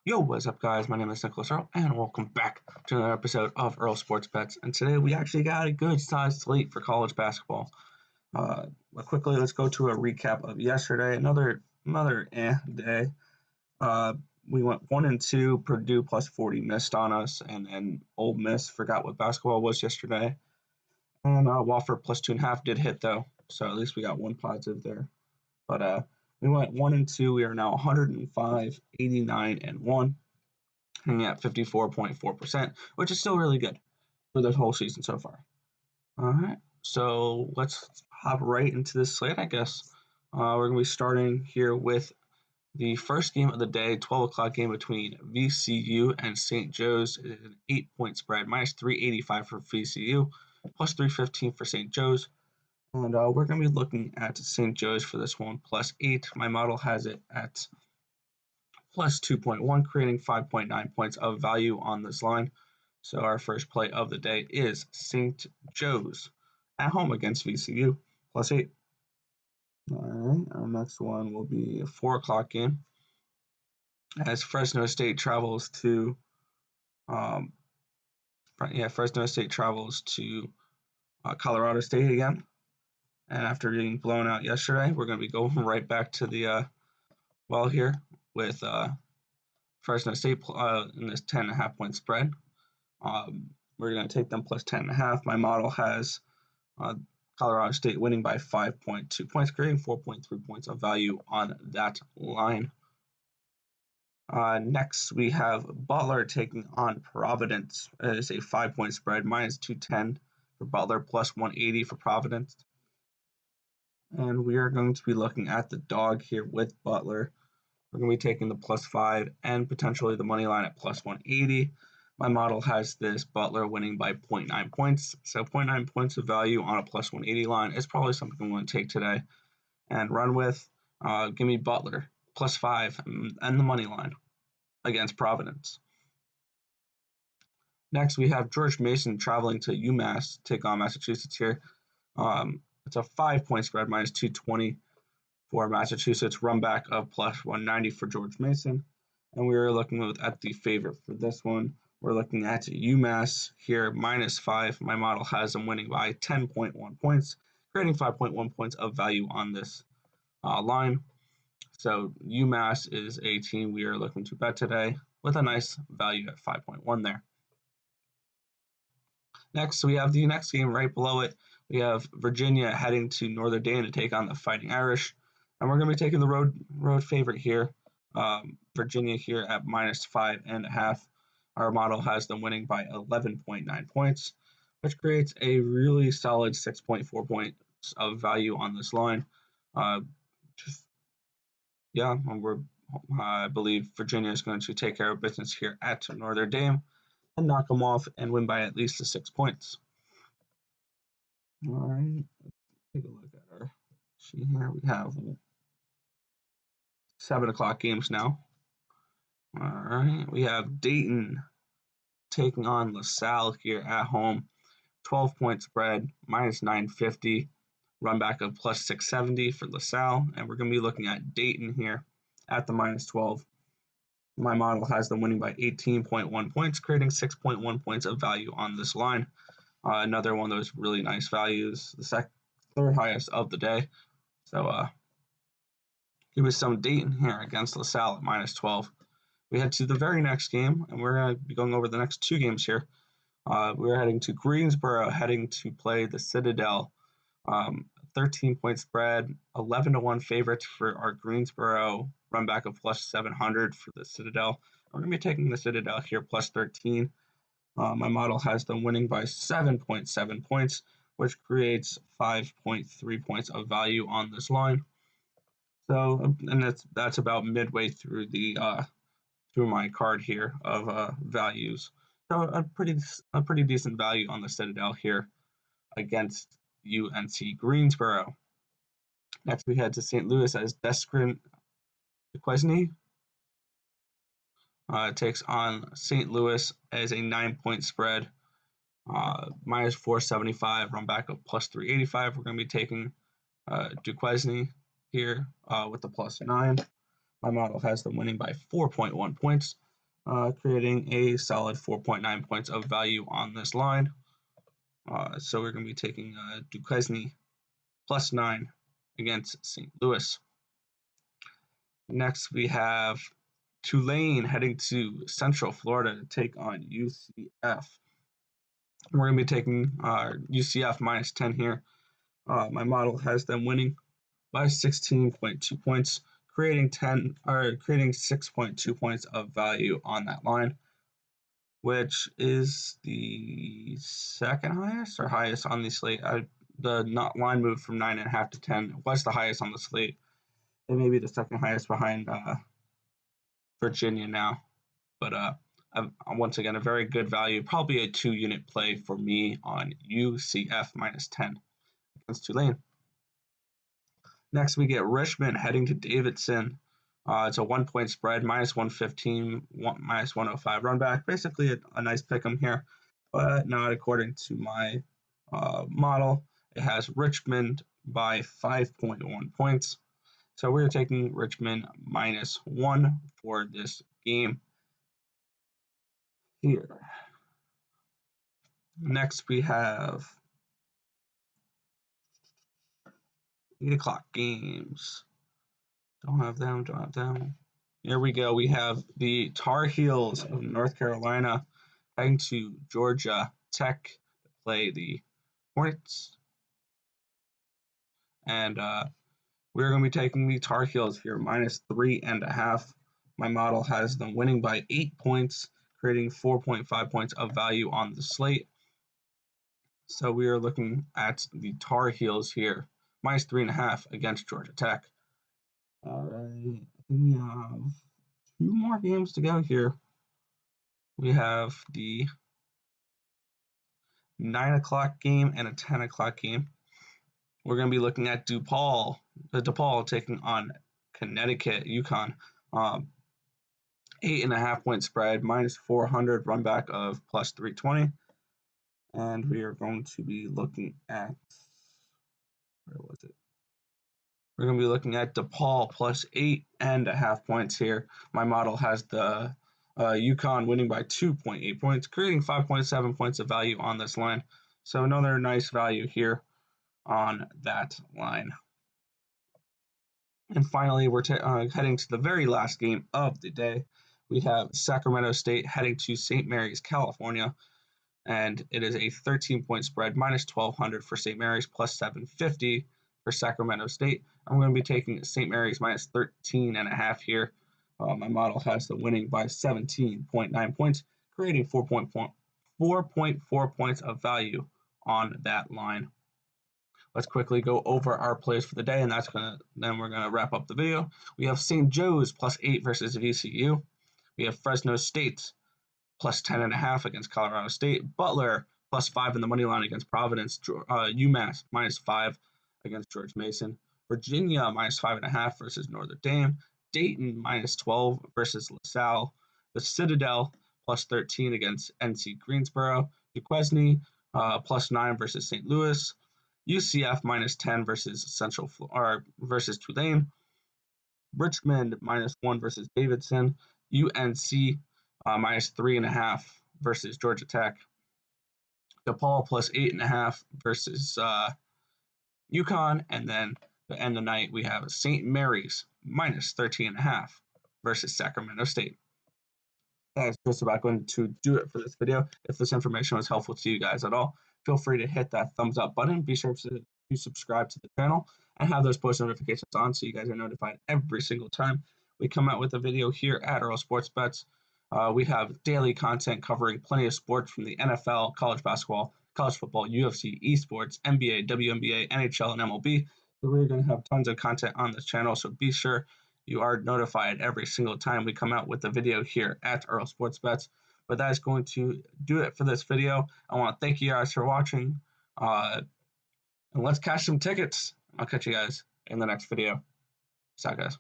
Yo, what's up, guys? My name is Nicholas Earl, and welcome back to another episode of Earl Sports Bets. And today we actually got a good sized slate for college basketball. Quickly, let's go to a recap of yesterday. Another day. Uh, we went 1-2. Purdue plus 40 missed on us, and Ole Miss forgot what basketball was yesterday. And Wofford plus 2.5 did hit though, so at least we got one positive there. But we went 1-2. We are now 105, 89, and 1, hanging at 54.4%, which is still really good for this whole season so far. All right, so let's hop right into this slate, I guess. We're going to be starting here with the first game of the day, 12 o'clock game between VCU and St. Joe's. It is an 8-point spread, minus 385 for VCU, plus 315 for St. Joe's. And we're going to be looking at St. Joe's for this one, plus 8. My model has it at plus 2.1, creating 5.9 points of value on this line. So our first play of the day is St. Joe's at home against VCU, plus 8. All right, our next one will be a 4 o'clock game as Fresno State travels to Colorado State again. And after getting blown out yesterday, we're going to be going right back to the well here with Fresno State in this 10.5 point spread. We're going to take them plus 10.5. My model has Colorado State winning by 5.2 points, creating 4.3 points of value on that line. Next, we have Butler taking on Providence. It is a 5-point spread, minus 210 for Butler, plus 180 for Providence. And we are going to be looking at the dog here with Butler. We're going to be taking the plus 5 and potentially the money line at plus 180. My model has this Butler winning by 0.9 points. So 0.9 points of value on a plus 180 line is probably something I'm going to take today and run with. Give me Butler, plus 5, and the money line against Providence. Next, we have George Mason traveling to UMass to take on Massachusetts here. It's a 5-point spread, minus 220 for Massachusetts, run back of plus 190 for George Mason. And we are looking at the favorite for this one. We're looking at UMass here, minus 5. My model has them winning by 10.1 points, creating 5.1 points of value on this line. So UMass is a team we are looking to bet today with a nice value at 5.1 there. Next, we have the next game right below it. We have Virginia heading to Notre Dame to take on the Fighting Irish. And we're going to be taking the road favorite here. Virginia here at minus 5.5. Our model has them winning by 11.9 points, which creates a really solid 6.4 points of value on this line. I believe Virginia is going to take care of business here at Notre Dame and knock them off and win by at least 6 points. All right, let's take a look at our sheet here. We have 7 o'clock games now. All right, we have Dayton taking on LaSalle here at home. 12-point spread, minus 950. Run back of plus 670 for LaSalle. And we're going to be looking at Dayton here at the minus 12. My model has them winning by 18.1 points, creating 6.1 points of value on this line. Another one of those really nice values, the third highest of the day. So give us some Dayton here against LaSalle at minus 12. We head to the very next game, and we're going to be going over the next 2 games here. We're heading to Greensboro, heading to play the Citadel. 13-point spread, 11-1 favorites for our Greensboro, run back of plus 700 for the Citadel. We're going to be taking the Citadel here plus 13. My model has them winning by 7.7 points, which creates 5.3 points of value on this line. So, and that's about midway through through my card here of values. So a pretty decent value on the Citadel here against UNC Greensboro. Next, we head to St. Louis as Descrin Duquesne takes on St. Louis as a 9-point spread, minus 475, run back of plus 385. We're going to be taking Duquesne here with the plus 9. My model has them winning by 4.1 points, creating a solid 4.9 points of value on this line. So we're going to be taking Duquesne +9 against St. Louis. Next, we have Tulane heading to Central Florida to take on UCF. We're going to be taking UCF -10 here. My model has them winning by 16.2 points, creating 6.2 points of value on that line, which is the second highest or highest on the slate. The line moved from 9.5 to 10. It was the highest on the slate. It may be the second highest behind Virginia now, but once again, a very good value, probably a 2-unit play for me on UCF -10 against Tulane. Next, we get Richmond heading to Davidson. It's a 1-point spread, -115, -105 run back. Basically a nice pick 'em here, but not according to my model. It has Richmond by 5.1 points. So we're taking Richmond -1 for this game here. Next, we have 8 o'clock games. Don't have them. Here we go. We have the Tar Heels of North Carolina heading to Georgia Tech to play the Hornets. And we're going to be taking the Tar Heels here -3.5. My model has them winning by 8 points, creating 4.5 points of value on the slate. So we are looking at the Tar Heels here, -3.5 against Georgia Tech. All right, we have 2 more games to go here. We have the 9 o'clock game and a 10 o'clock game. We're going to be looking at DePaul taking on Connecticut, UConn. 8.5 point spread, -400 run back of +320. And we are going to be looking at, where was it? We're going to be looking at DePaul +8.5 points here. My model has the UConn winning by 2.8 points, creating 5.7 points of value on this line. So another nice value here on that line. And finally, we're heading to the very last game of the day. We have Sacramento State heading to St. Mary's, California. And it is a 13-point spread, -1,200 for St. Mary's, +750 for Sacramento State. I'm going to be taking St. Mary's -13.5 here. My model has the winning by 17.9 points, creating 4.4 points of value on that line. Let's quickly go over our plays for the day, and then we're gonna wrap up the video. We have St. Joe's +8 versus VCU. We have Fresno State +10.5 against Colorado State. Butler +5 in the money line against Providence. UMass -5 against George Mason. Virginia -5.5 versus Notre Dame. Dayton -12 versus LaSalle. The Citadel +13 against NC Greensboro. Duquesne +9 versus St. Louis. UCF -10 versus Tulane. Richmond -1 versus Davidson. UNC -3.5 versus Georgia Tech. DePaul +8.5 versus UConn, and then to end the night we have St. Mary's -13.5 versus Sacramento State. That's just about going to do it for this video. If this information was helpful to you guys at all, feel free to hit that thumbs up button. Be sure to subscribe to the channel and have those post notifications on so you guys are notified every single time we come out with a video here at Earl Sports Bets. We have daily content covering plenty of sports from the NFL, college basketball, college football, UFC, esports, NBA, WNBA, NHL, and MLB. So we're going to have tons of content on this channel, so be sure you are notified every single time we come out with a video here at Earl Sports Bets. But that is going to do it for this video. I want to thank you guys for watching. And let's cash some tickets. I'll catch you guys in the next video. Peace out, guys.